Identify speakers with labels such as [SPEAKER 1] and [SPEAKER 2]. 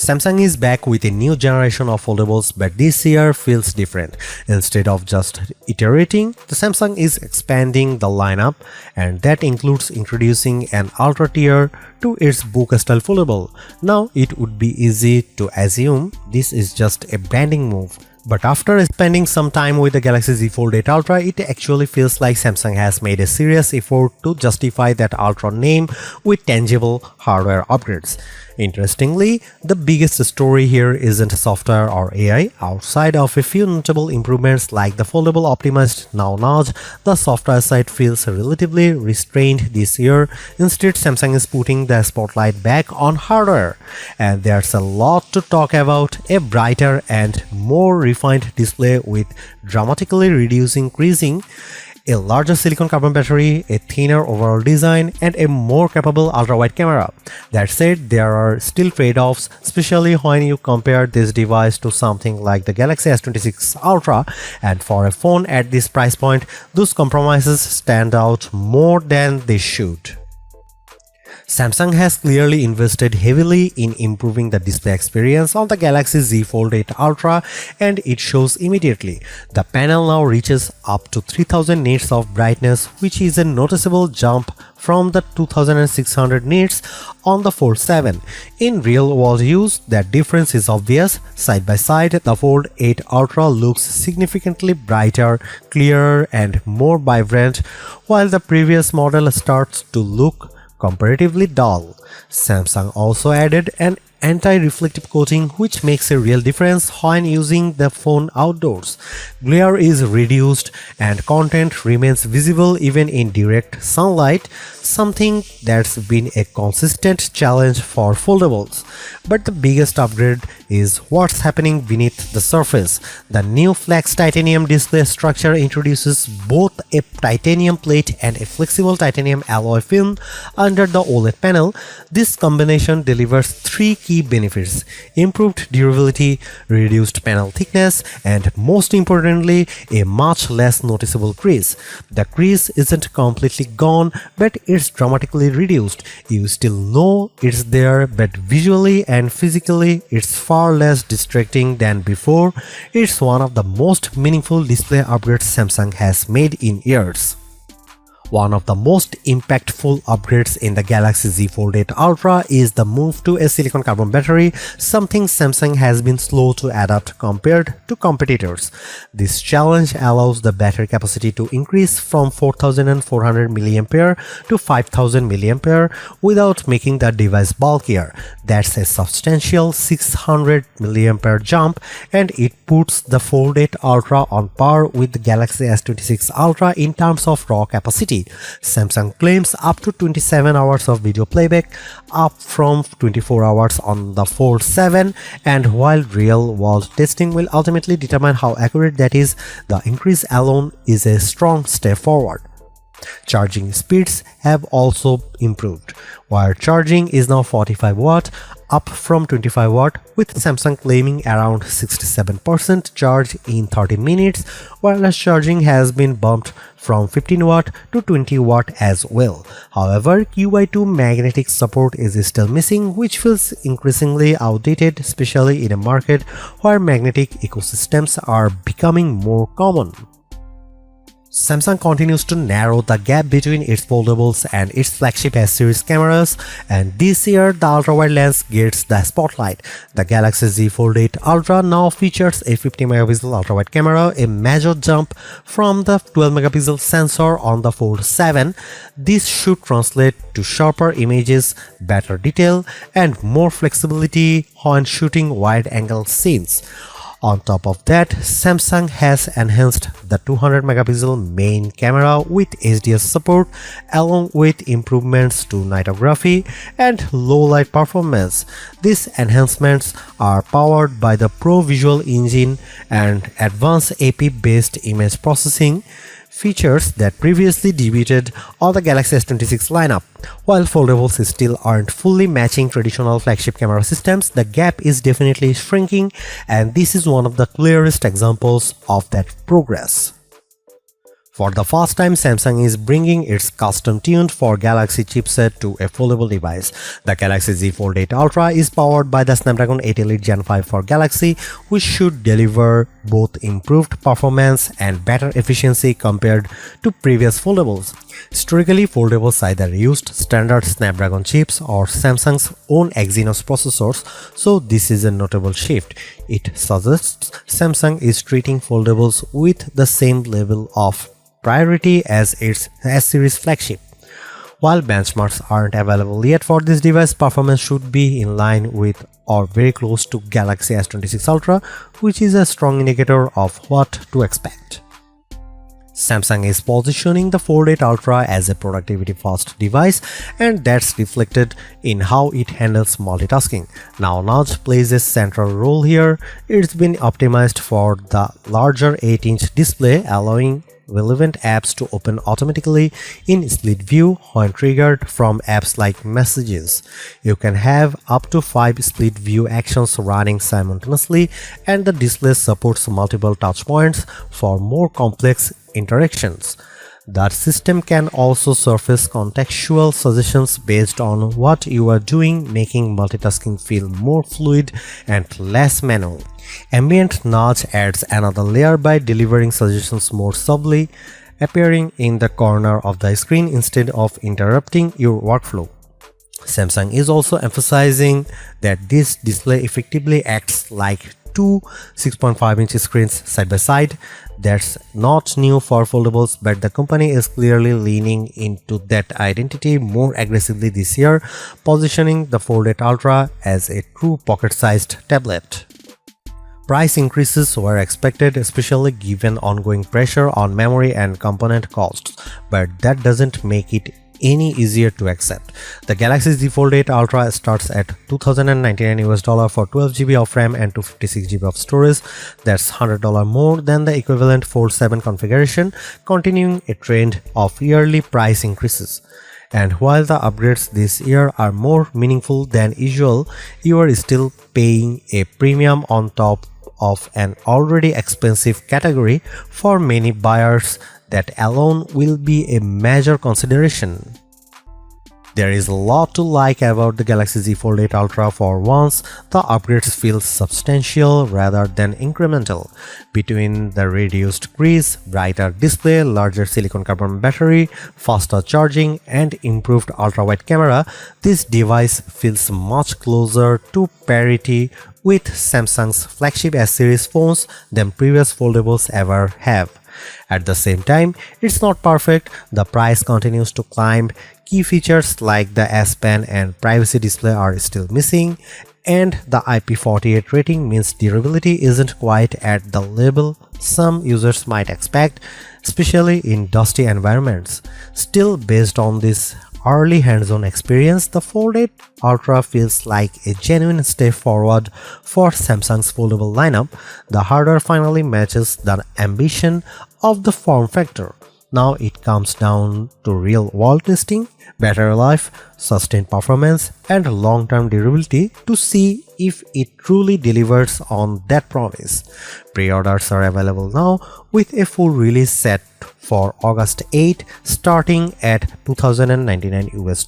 [SPEAKER 1] Samsung is back with a new generation of foldables, but this year feels different. Instead of just iterating, the Samsung is expanding the lineup, and that includes introducing an ultra tier to its book-style foldable. Now, it would be easy to assume this is just a branding move. But after spending some time with the Galaxy Z Fold 8 Ultra, it actually feels like Samsung has made a serious effort to justify that Ultra name with tangible hardware upgrades. Interestingly, the biggest story here isn't software or AI. Outside of a few notable improvements like the foldable optimized now notch, the software side feels relatively restrained this year. Instead, Samsung is putting the spotlight back on hardware. And there's a lot to talk about: a brighter and more refined display with dramatically reducing creasing, a larger silicon carbon battery, a thinner overall design, and a more capable ultra-wide camera. That said, there are still trade-offs, especially when you compare this device to something like the Galaxy S26 Ultra, and for a phone at this price point, those compromises stand out more than they should. Samsung has clearly invested heavily in improving the display experience on the Galaxy Z Fold 8 Ultra, and it shows immediately. The panel now reaches up to 3000 nits of brightness, which is a noticeable jump from the 2600 nits on the Fold 7. In real-world use, that difference is obvious. Side by side, the Fold 8 Ultra looks significantly brighter, clearer, and more vibrant, while the previous model starts to look comparatively dull. Samsung also added an anti-reflective coating, which makes a real difference when using the phone outdoors. Glare is reduced and content remains visible even in direct sunlight, something that's been a consistent challenge for foldables. But the biggest upgrade is what's happening beneath the surface. The new flex titanium display structure introduces both a titanium plate and a flexible titanium alloy film under the OLED panel. This combination delivers three key benefits: improved durability, reduced panel thickness, and most importantly, a much less noticeable crease. The crease isn't completely gone, but it's dramatically reduced. You still know it's there, but visually and physically it's far less distracting than before. It's one of the most meaningful display upgrades Samsung has made in years. One of the most impactful upgrades in the Galaxy Z Fold 8 Ultra is the move to a silicon carbon battery, something Samsung has been slow to adapt compared to competitors. This challenge allows the battery capacity to increase from 4400 mAh to 5000 mAh without making the device bulkier. That's a substantial 600 mAh jump, and it puts the Fold 8 Ultra on par with the Galaxy S26 Ultra in terms of raw capacity. Samsung claims up to 27 hours of video playback, up from 24 hours on the Fold 7, and while real-world testing will ultimately determine how accurate that is, the increase alone is a strong step forward. Charging speeds have also improved. Wire charging is now 45 watt, up from 25 watt, with Samsung claiming around 67% charge in 30 minutes. Wireless charging has been bumped from 15 watt to 20 watt as well. However, QI2 magnetic support is still missing, which feels increasingly outdated, especially in a market where magnetic ecosystems are becoming more common. Samsung continues to narrow the gap between its foldables and its flagship S-series cameras, and this year the ultra-wide lens gets the spotlight. The Galaxy Z Fold 8 Ultra now features a 50-megapixel ultra-wide camera, a major jump from the 12-megapixel sensor on the Fold 7. This should translate to sharper images, better detail, and more flexibility when shooting wide-angle scenes. On top of that, Samsung has enhanced the 200-megapixel main camera with HDR support, along with improvements to nightography and low-light performance. These enhancements are powered by the Pro Visual Engine and advanced AP-based image processing, features that previously debuted on the Galaxy S26 lineup. While foldables still aren't fully matching traditional flagship camera systems, the gap is definitely shrinking, and this is one of the clearest examples of that progress. For the first time, Samsung is bringing its custom-tuned for Galaxy chipset to a foldable device. The Galaxy Z Fold 8 Ultra is powered by the Snapdragon 8 Elite Gen 5 for Galaxy, which should deliver both improved performance and better efficiency compared to previous foldables. Historically, foldables either used standard Snapdragon chips or Samsung's own Exynos processors, so this is a notable shift. It suggests Samsung is treating foldables with the same level of priority as its S-series flagship. While benchmarks aren't available yet for this device, performance should be in line with or very close to Galaxy S26 Ultra, which is a strong indicator of what to expect. Samsung is positioning the Fold 8 Ultra as a productivity-first device, and that's reflected in how it handles multitasking. Now, Notch plays a central role here. It's been optimized for the larger 8-inch display, allowing relevant apps to open automatically in split view when triggered from apps like Messages. You can have up to 5 split view actions running simultaneously, and the display supports multiple touch points for more complex interactions. The system can also surface contextual suggestions based on what you are doing, making multitasking feel more fluid and less manual. Ambient Notch adds another layer by delivering suggestions more subtly, appearing in the corner of the screen instead of interrupting your workflow. Samsung is also emphasizing that this display effectively acts like two 6.5-inch screens side by side. That's not new for foldables, but the company is clearly leaning into that identity more aggressively this year, positioning the Fold 8 Ultra as a true pocket-sized tablet. Price increases were expected, especially given ongoing pressure on memory and component costs, but that doesn't make it any easier to accept. The Galaxy Z Fold 8 Ultra starts at $2,099 for 12GB of RAM and 256GB of storage. That's $100 more than the equivalent Fold 7 configuration, continuing a trend of yearly price increases. And while the upgrades this year are more meaningful than usual, you are still paying a premium on top of an already expensive category. For many buyers, that alone will be a major consideration. There is a lot to like about the Galaxy Z Fold 8 Ultra. For once, the upgrades feel substantial rather than incremental. Between the reduced crease, brighter display, larger silicon carbon battery, faster charging, and improved ultra-wide camera, this device feels much closer to parity with Samsung's flagship S-series phones than previous foldables ever have. At the same time, it's not perfect. The price continues to climb. Key features like the S Pen and privacy display are still missing, and the IP48 rating means durability isn't quite at the level some users might expect, especially in dusty environments. Still, based on this early hands-on experience, the Fold 8 Ultra feels like a genuine step forward for Samsung's foldable lineup. The hardware finally matches the ambition of the form factor. Now it comes down to real-world testing, battery life, sustained performance, and long-term durability to see if it truly delivers on that promise. Pre-orders are available now, with a full release set for August 8, starting at $2,099 US.